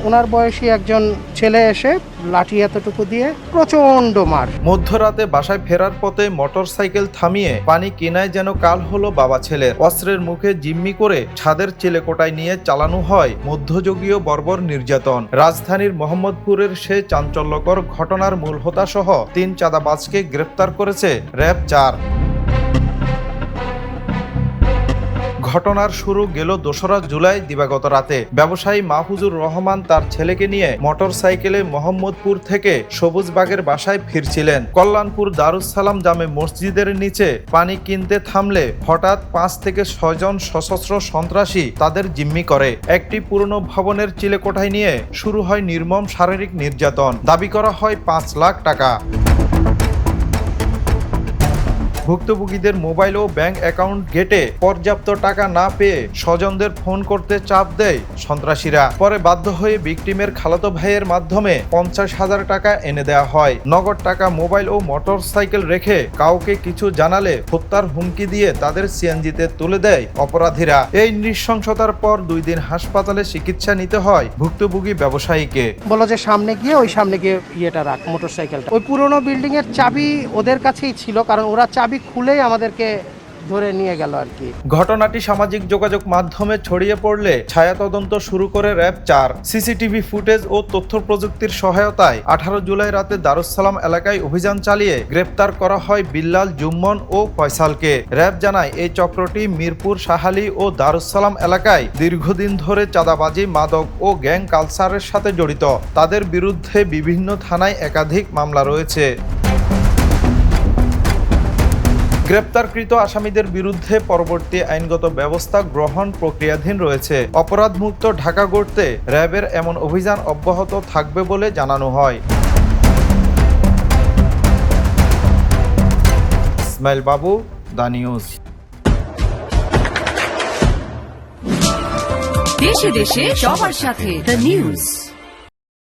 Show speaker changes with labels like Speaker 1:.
Speaker 1: ওনার বয়সী একজন ছেলে এসে লাঠি এতটুকু দিয়ে প্রচন্ড মার।
Speaker 2: মধ্যরাতে বাসায় ফেরার পথে মোটরসাইকেল থামিয়ে পানি কেনায় যেন কাল হলো বাবা ছেলের। অস্ত্রের মুখে জিম্মি করে ছাদের চিলেকোঠায় নিয়ে চালানো হয় মধ্যযুগীয় বর্বর নির্যাতন। রাজধানীর মোহাম্মদপুরের সে চাঞ্চল্যকর ঘটনার মূল হোতা সহ 3 চাঁদাবাজকে গ্রেফতার করেছে র্যাব 4। ঘটনার শুরু গেল 2রা জুলাই দিবাগত রাতে। ব্যবসায়ী মাহফুজুর রহমান তার ছেলেকে নিয়ে মোটরসাইকেলে মোহাম্মদপুর থেকে সবুজবাগের বাসায় ফিরছিলেন। কল্যাণপুর দারুস সালাম জামে মসজিদের নিচে পানি কিনতে থামলে হঠাৎ 5 থেকে 6 জন সশস্ত্র সন্ত্রাসী তাদের জিম্মি করে। একটি পুরনো ভবনের চিলেকোঠায় নিয়ে শুরু হয় নির্মম শারীরিক নির্যাতন। দাবি করা হয় 5 লাখ টাকা। ভুক্তভোগীদের মোবাইল ও ব্যাংক অ্যাকাউন্ট ঘেটে পর্যাপ্ত টাকা না পেয়ে স্বজনদের ফোন করতে চাপ দেয় সন্ত্রাসীরা। পরে বাধ্য হয়ে ভিকটিমের খালাতো ভাইয়ের মাধ্যমে 50,000 টাকা এনে দেওয়া হয়। নগদ টাকা, মোবাইল ও মোটরসাইকেল রেখে কাউকে কিছু জানালে হত্যার হুমকি দিয়ে তাদের সিএনজিতে তুলে দেয় অপরাধীরা। এই নৃশংসতার পর 2 দিন হাসপাতালে চিকিৎসা নিতে হয় ভুক্তভোগী ব্যবসায়ীকে।
Speaker 1: বলো যে সামনে গিয়ে ইয়েটা রাখ, মোটরসাইকেলটা। ওই পুরোনো বিল্ডিং এর চাবি ওদের কাছেই ছিল, কারণ ওরা চাবি খুলেই আমাদেরকে ধরে নিয়ে গেল আর কি।
Speaker 2: ঘটনাটি সামাজিক যোগাযোগ মাধ্যমে ছড়িয়ে পড়লে ছায়া তদন্ত শুরু করে র্যাব 4। সিসিটিভি ফুটেজ ও তথ্য প্রযুক্তির সহায়তায় 18 জুলাই রাতে দারুস সালাম এলাকায় অভিযান চালিয়ে গ্রেপ্তার করা হয় বিল্লাল, জুম্মন ও ফয়সালকে। র্যাব জানায় এই চক্রটি মিরপুর, শাহালী ও দারুস সালাম এলাকায় দীর্ঘদিন ধরে চাঁদাবাজি, মাদক ও গ্যাং কালচারের সাথে জড়িত। তাদের বিরুদ্ধে বিভিন্ন থানায় একাধিক মামলা রয়েছে। গ্রেপ্তারকৃত আসামিদের বিরুদ্ধে পরবর্তী আইনগত ব্যবস্থা গ্রহণ প্রক্রিয়াধীন রয়েছে। অপরাধমুক্ত ঢাকা গড়তে র্যাবের এমন অভিযান অব্যাহত থাকবে বলে জানানো হয়। ইসমাইল বাবু, দা নিউজ।
Speaker 3: দেশে দেশে সবার সাথে দ্য নিউজ।